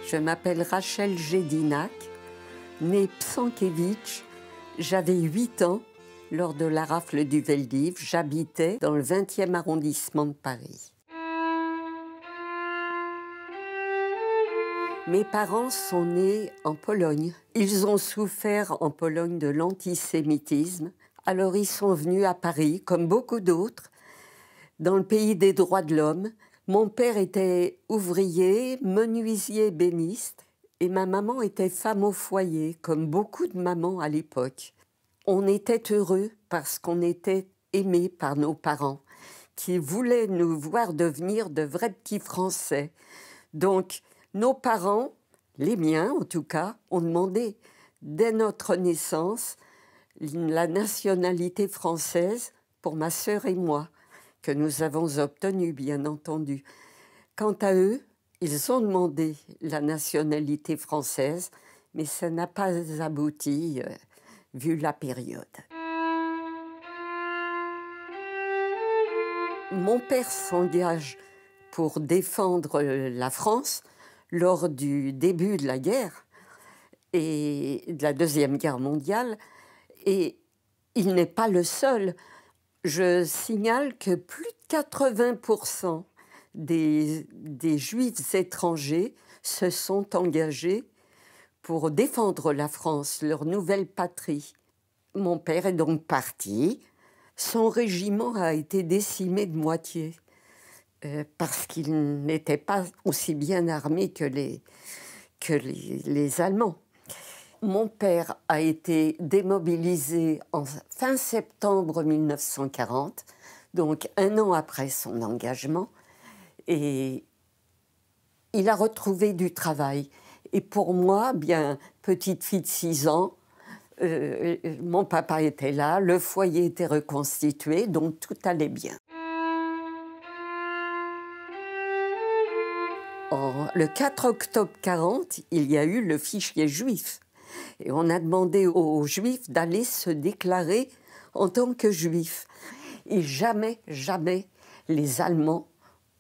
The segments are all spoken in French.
Je m'appelle Rachel Jedinac, née Psankiewicz. J'avais 8 ans lors de la rafle du Veldiv. J'habitais dans le 20e arrondissement de Paris. Mes parents sont nés en Pologne. Ils ont souffert en Pologne de l'antisémitisme. Alors ils sont venus à Paris, comme beaucoup d'autres, dans le pays des droits de l'homme. Mon père était ouvrier, menuisier ébéniste, et ma maman était femme au foyer, comme beaucoup de mamans à l'époque. On était heureux parce qu'on était aimés par nos parents, qui voulaient nous voir devenir de vrais petits Français. Donc, nos parents, les miens en tout cas, ont demandé dès notre naissance la nationalité française pour ma sœur et moi, que nous avons obtenue, bien entendu. Quant à eux, ils ont demandé la nationalité française, mais ça n'a pas abouti, vu la période. Mon père s'engage pour défendre la France lors du début de la guerre et de la Deuxième Guerre mondiale, et il n'est pas le seul. Je signale que plus de 80% des Juifs étrangers se sont engagés pour défendre la France, leur nouvelle patrie. Mon père est donc parti. Son régiment a été décimé de moitié parce qu'il n'était pas aussi bien armé que les Allemands. Mon père a été démobilisé en fin septembre 1940, donc 1 an après son engagement, et il a retrouvé du travail. Et pour moi, bien petite fille de 6 ans, mon papa était là, le foyer était reconstitué, donc tout allait bien. Le 4 octobre 1940, il y a eu le fichier juif. Et on a demandé aux Juifs d'aller se déclarer en tant que Juifs. Et jamais, jamais, les Allemands,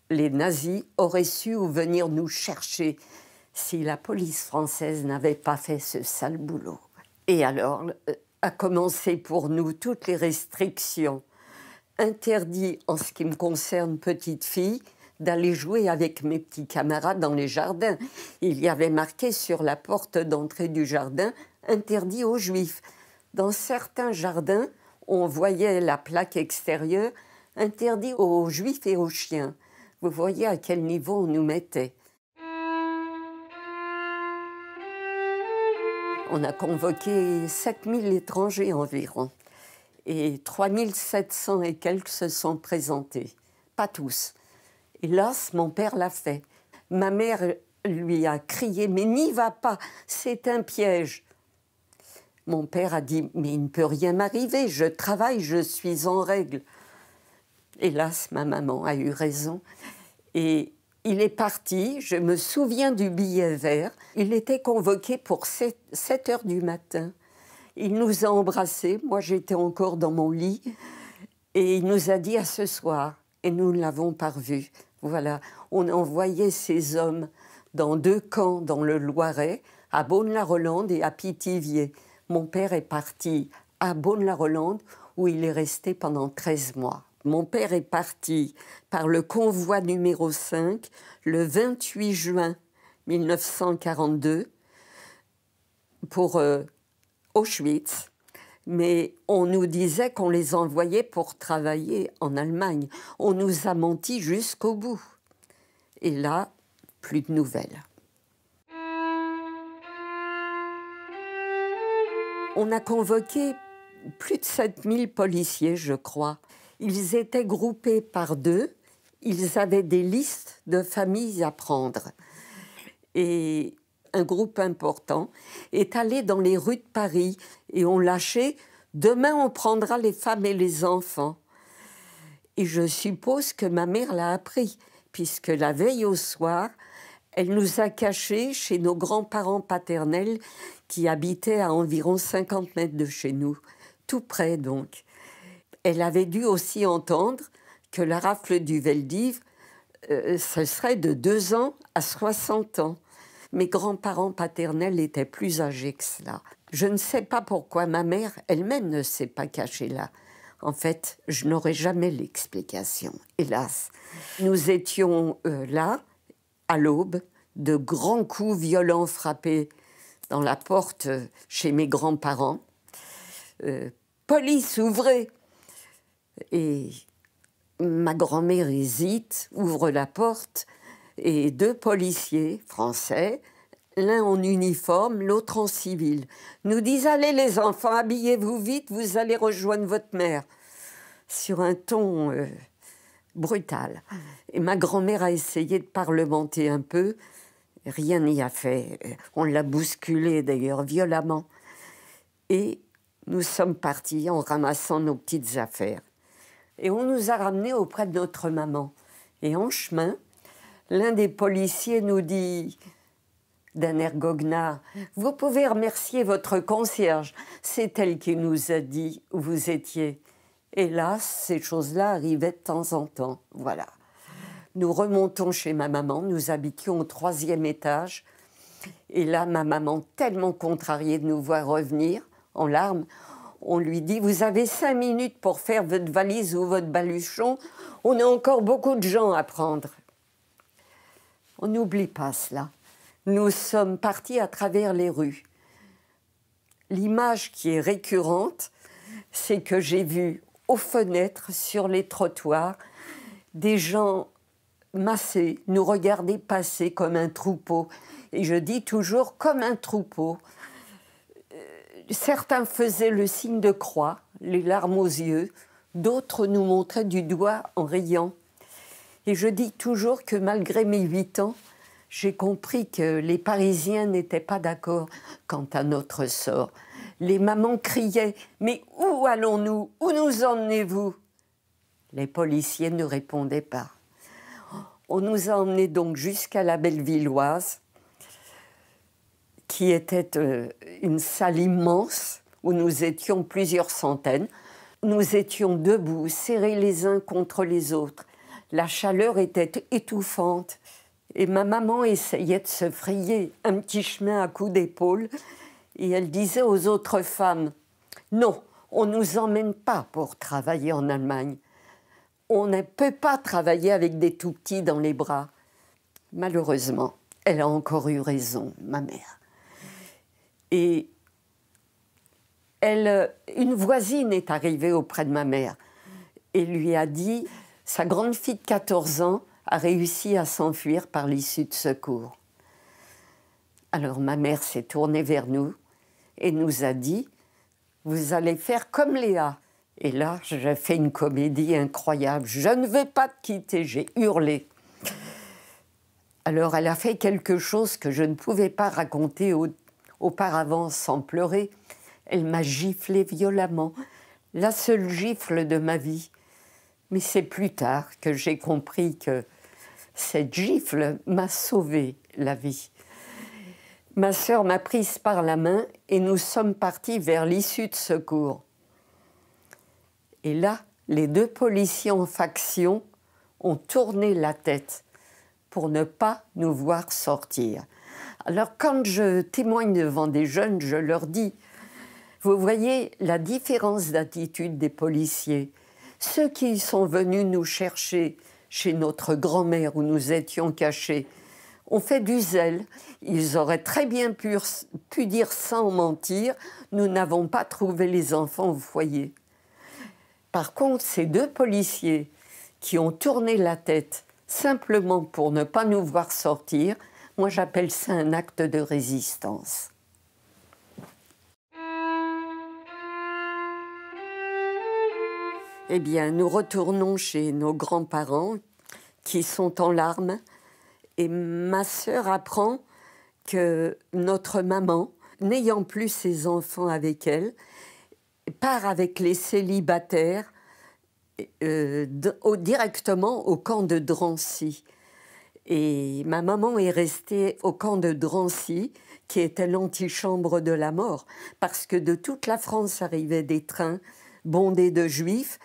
les nazis, auraient su venir nous chercher si la police française n'avait pas fait ce sale boulot. Et alors, a commencé pour nous toutes les restrictions. Interdit, en ce qui me concerne, petite fille, d'aller jouer avec mes petits camarades dans les jardins. Il y avait marqué sur la porte d'entrée du jardin « Interdit aux Juifs ». Dans certains jardins, on voyait la plaque extérieure « Interdit aux Juifs et aux chiens ». Vous voyez à quel niveau on nous mettait. On a convoqué 7000 étrangers environ. Et 3700 et quelques se sont présentés. Pas tous. Hélas, mon père l'a fait. Ma mère lui a crié « Mais n'y va pas, c'est un piège !» Mon père a dit « Mais il ne peut rien m'arriver, je travaille, je suis en règle. » Hélas, ma maman a eu raison. Et il est parti, je me souviens du billet vert. Il était convoqué pour 7 heures du matin. Il nous a embrassés, moi j'étais encore dans mon lit, et il nous a dit « À ce soir », et nous ne l'avons pas revu. Voilà, on envoyait ces hommes dans 2 camps dans le Loiret, à Beaune-la-Rolande et à Pithiviers. Mon père est parti à Beaune-la-Rolande, où il est resté pendant 13 mois. Mon père est parti par le convoi numéro 5 le 28 juin 1942 pour Auschwitz. Mais on nous disait qu'on les envoyait pour travailler en Allemagne. On nous a menti jusqu'au bout. Et là, plus de nouvelles. On a convoqué plus de 7000 policiers, je crois. Ils étaient groupés par 2. Ils avaient des listes de familles à prendre. Et un groupe important est allé dans les rues de Paris et ont lâché « Demain, on prendra les femmes et les enfants ». Et je suppose que ma mère l'a appris, puisque la veille au soir, elle nous a cachés chez nos grands-parents paternels qui habitaient à environ 50 mètres de chez nous, tout près donc. Elle avait dû aussi entendre que la rafle du Veldiv, ce serait de 2 ans à 60 ans. Mes grands-parents paternels étaient plus âgés que cela. Je ne sais pas pourquoi ma mère elle-même ne s'est pas cachée là. En fait, je n'aurai jamais l'explication, hélas. Nous étions là, à l'aube, de grands coups violents frappés dans la porte chez mes grands-parents. Police, ouvrez! Et ma grand-mère hésite, ouvre la porte, et 2 policiers français, l'un en uniforme, l'autre en civil, nous disent « Allez les enfants, habillez-vous vite, vous allez rejoindre votre mère », sur un ton brutal. Et ma grand-mère a essayé de parlementer un peu, rien n'y a fait. On l'a bousculée d'ailleurs violemment. Et nous sommes partis en ramassant nos petites affaires. Et on nous a ramenés auprès de notre maman. Et en chemin, l'un des policiers nous dit, d'un air goguenard, « Vous pouvez remercier votre concierge. C'est elle qui nous a dit où vous étiez. » Hélas, ces choses-là arrivaient de temps en temps. Voilà. Nous remontons chez ma maman. Nous habitions au 3e étage. Et là, ma maman, tellement contrariée de nous voir revenir, en larmes, on lui dit « Vous avez 5 minutes pour faire votre valise ou votre baluchon. On a encore beaucoup de gens à prendre. » On n'oublie pas cela. Nous sommes partis à travers les rues. L'image qui est récurrente, c'est que j'ai vu aux fenêtres, sur les trottoirs, des gens massés, nous regarder passer comme un troupeau. Et je dis toujours comme un troupeau. Certains faisaient le signe de croix, les larmes aux yeux, d'autres nous montraient du doigt en riant. Et je dis toujours que malgré mes 8 ans, j'ai compris que les Parisiens n'étaient pas d'accord quant à notre sort. Les mamans criaient « Mais où allons-nous? Où nous emmenez-vous » Les policiers ne répondaient pas. On nous a emmenés donc jusqu'à la Bellevilloise, qui était une salle immense où nous étions plusieurs centaines. Nous étions debout, serrés les uns contre les autres. La chaleur était étouffante et ma maman essayait de se frayer un petit chemin à coups d'épaule et elle disait aux autres femmes « Non, on ne nous emmène pas pour travailler en Allemagne. On ne peut pas travailler avec des tout-petits dans les bras. » Malheureusement, elle a encore eu raison, ma mère. Et une voisine est arrivée auprès de ma mère et lui a dit « Sa grande fille de 14 ans a réussi à s'enfuir par l'issue de secours. » Alors ma mère s'est tournée vers nous et nous a dit « Vous allez faire comme Léa. » Et là, j'ai fait une comédie incroyable. « Je ne vais pas te quitter », j'ai hurlé. Alors elle a fait quelque chose que je ne pouvais pas raconter auparavant sans pleurer. Elle m'a giflé violemment, la seule gifle de ma vie. Mais c'est plus tard que j'ai compris que cette gifle m'a sauvé la vie. Ma sœur m'a prise par la main et nous sommes partis vers l'issue de secours. Et là, les 2 policiers en faction ont tourné la tête pour ne pas nous voir sortir. Alors, quand je témoigne devant des jeunes, je leur dis, vous voyez la différence d'attitude des policiers. Ceux qui sont venus nous chercher chez notre grand-mère où nous étions cachés ont fait du zèle. Ils auraient très bien pu dire sans mentir, nous n'avons pas trouvé les enfants au foyer. Par contre, ces 2 policiers qui ont tourné la tête simplement pour ne pas nous voir sortir, moi, j'appelle ça un acte de résistance. Eh bien, nous retournons chez nos grands-parents qui sont en larmes et ma sœur apprend que notre maman, n'ayant plus ses enfants avec elle, part avec les célibataires directement au camp de Drancy. Et ma maman est restée au camp de Drancy, qui était l'antichambre de la mort, parce que de toute la France arrivaient des trains bondés de juifs,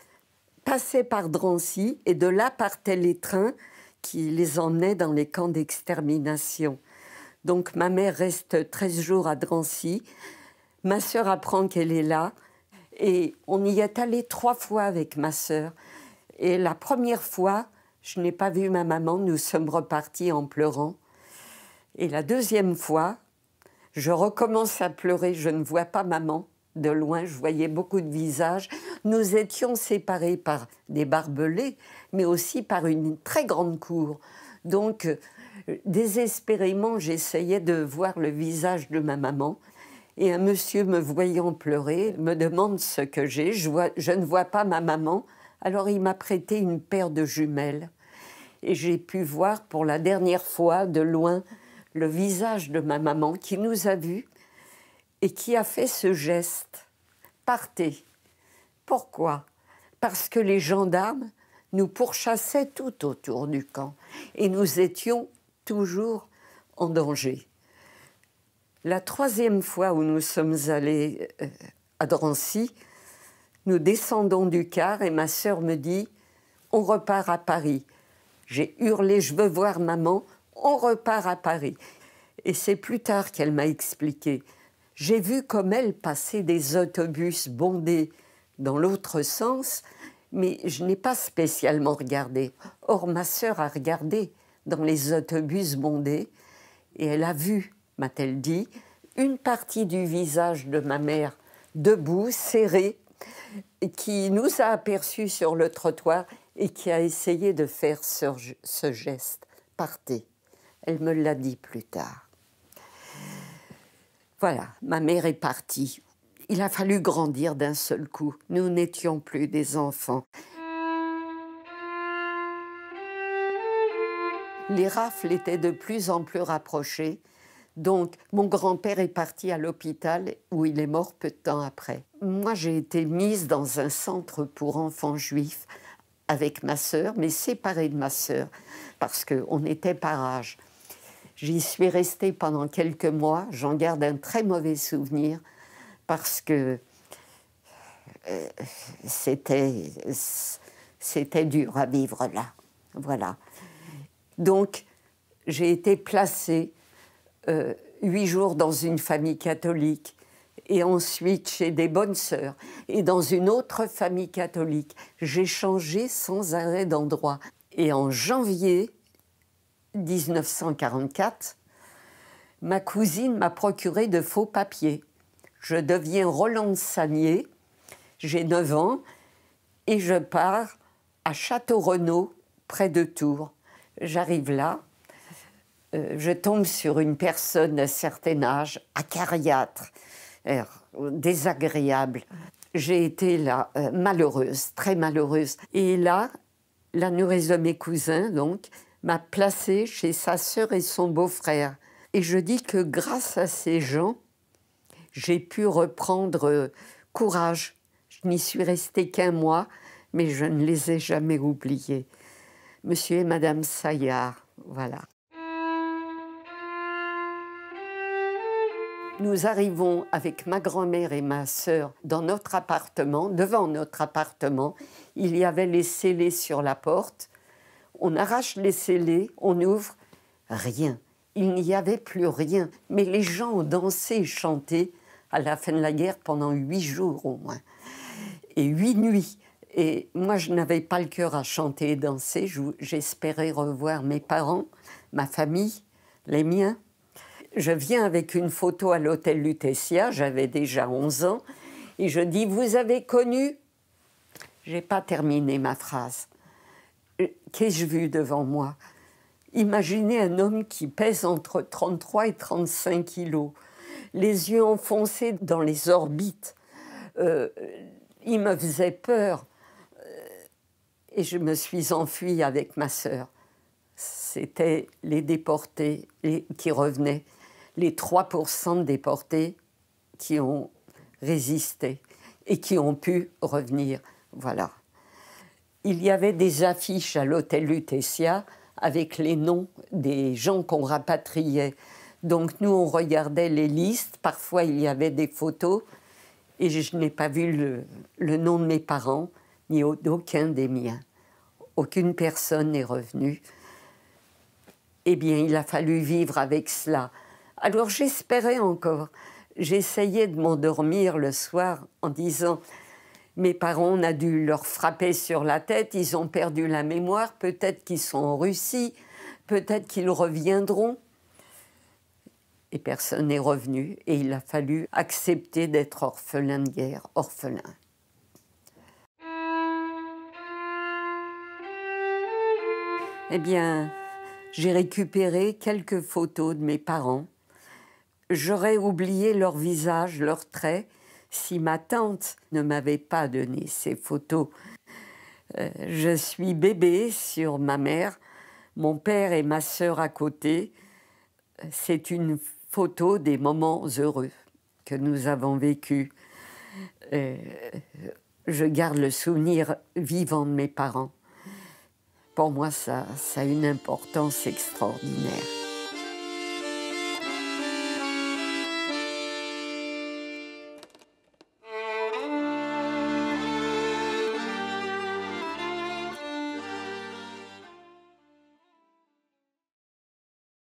passaient par Drancy, et de là partaient les trains qui les emmenaient dans les camps d'extermination. Donc ma mère reste 13 jours à Drancy. Ma sœur apprend qu'elle est là. Et on y est allé 3 fois avec ma sœur. Et la première fois, je n'ai pas vu ma maman, nous sommes repartis en pleurant. Et la deuxième fois, je recommence à pleurer, je ne vois pas maman. De loin, je voyais beaucoup de visages. Nous étions séparés par des barbelés, mais aussi par une très grande cour. Donc, désespérément, j'essayais de voir le visage de ma maman. Et un monsieur, me voyant pleurer, me demande ce que j'ai. Je ne vois pas ma maman. Alors, il m'a prêté une paire de jumelles. Et j'ai pu voir pour la dernière fois, de loin, le visage de ma maman qui nous a vus et qui a fait ce geste. Partez. Pourquoi? Parce que les gendarmes nous pourchassaient tout autour du camp et nous étions toujours en danger. La troisième fois où nous sommes allés à Drancy, nous descendons du car et ma sœur me dit « On repart à Paris ». J'ai hurlé « Je veux voir maman ». On repart à Paris. Et c'est plus tard qu'elle m'a expliqué. J'ai vu comme elle passer des autobus bondés dans l'autre sens, mais je n'ai pas spécialement regardé. Or, ma sœur a regardé dans les autobus bondés et elle a vu, m'a-t-elle dit, une partie du visage de ma mère debout, serré, qui nous a aperçus sur le trottoir et qui a essayé de faire ce geste. Partez. Elle me l'a dit plus tard. Voilà, ma mère est partie. Il a fallu grandir d'un seul coup. Nous n'étions plus des enfants. Les rafles étaient de plus en plus rapprochées. Donc, mon grand-père est parti à l'hôpital où il est mort peu de temps après. Moi, j'ai été mise dans un centre pour enfants juifs avec ma sœur, mais séparée de ma sœur, parce qu'on était par âge. J'y suis restée pendant quelques mois. J'en garde un très mauvais souvenir parce que c'était dur à vivre là. Voilà. Donc, j'ai été placée 8 jours dans une famille catholique et ensuite chez des bonnes sœurs et dans une autre famille catholique. J'ai changé sans arrêt d'endroit. Et en janvier 1944, ma cousine m'a procuré de faux papiers. Je deviens Rolande Sagnier, j'ai 9 ans, et je pars à Château-Renaud, près de Tours. J'arrive là, je tombe sur une personne d'un certain âge, acariâtre, désagréable. J'ai été là, malheureuse, très malheureuse. Et là, la nourrice de mes cousins, donc, m'a placée chez sa sœur et son beau-frère. Et je dis que grâce à ces gens, j'ai pu reprendre courage. Je n'y suis restée qu'1 mois, mais je ne les ai jamais oubliés. Monsieur et Madame Saillard, voilà. Nous arrivons avec ma grand-mère et ma sœur dans notre appartement. Devant notre appartement, il y avait les scellés sur la porte. On arrache les scellés, on ouvre, rien. Il n'y avait plus rien. Mais les gens ont dansé et chanté à la fin de la guerre pendant 8 jours au moins. Et 8 nuits. Et moi, je n'avais pas le cœur à chanter et danser. J'espérais revoir mes parents, ma famille, les miens. Je viens avec une photo à l'hôtel Lutetia, j'avais déjà 11 ans, et je dis « Vous avez connu ?» Je n'ai pas terminé ma phrase. Qu'ai-je vu devant moi? Imaginez un homme qui pèse entre 33 et 35 kilos, les yeux enfoncés dans les orbites. Il me faisait peur. Et je me suis enfuie avec ma sœur. C'était les déportés qui revenaient, les 3% de déportés qui ont résisté et qui ont pu revenir. Voilà. Il y avait des affiches à l'hôtel Lutetia avec les noms des gens qu'on rapatriait. Donc nous, on regardait les listes. Parfois, il y avait des photos. Et je n'ai pas vu le nom de mes parents, ni d'aucun des miens. Aucune personne n'est revenue. Eh bien, il a fallu vivre avec cela. Alors j'espérais encore. J'essayais de m'endormir le soir en disant « Mes parents, on a dû leur frapper sur la tête, ils ont perdu la mémoire, peut-être qu'ils sont en Russie, peut-être qu'ils reviendront. » Et personne n'est revenu et il a fallu accepter d'être orphelin de guerre, orphelin. Eh bien, j'ai récupéré quelques photos de mes parents. J'aurais oublié leur visage, leurs traits, si ma tante ne m'avait pas donné ces photos. Je suis bébé sur ma mère, mon père et ma sœur à côté. C'est une photo des moments heureux que nous avons vécus. Je garde le souvenir vivant de mes parents. Pour moi, ça a une importance extraordinaire.